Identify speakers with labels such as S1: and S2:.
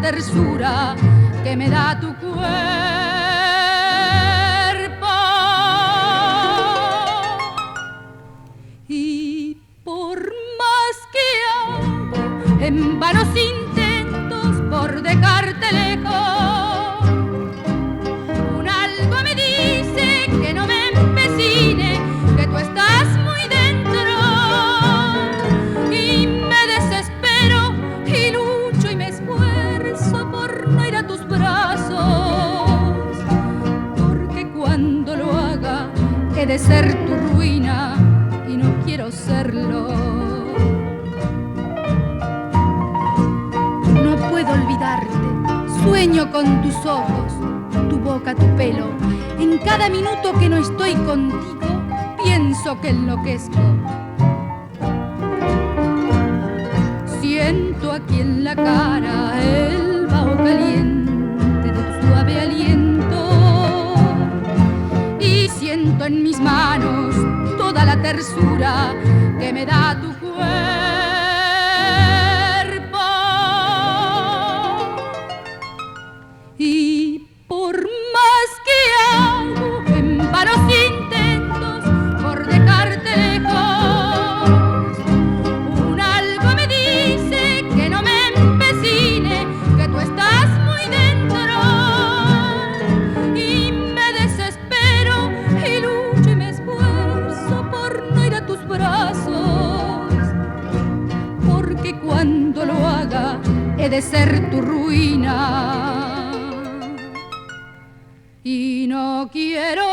S1: tersura que me da tu cuerpo. Y por más que hago en vanos intentos por dejarte lejos, un algo me dice que no me empecine, que tú estás muy dentro, y me desespero y lucho y me esfuerzo por no ir a tus brazos, porque cuando lo haga he de ser tu ruina y no quiero serlo. No puedo olvidarte, sueño con tus ojos, tu boca, tu pelo. En cada minuto que no estoy contigo, pienso que enloquezco. Siento aquí en la cara el vaho caliente de tu suave aliento, y siento en mis manos toda la tersura que me da tu cuerpo. Y por más que hago en vanos intentos por dejarte lejos, un algo me dice que no me empecine, que tú estás muy dentro, y me desespero y lucho y me esfuerzo por no ir a tus brazos, porque cuando lo haga he de ser tu ruina y no quiero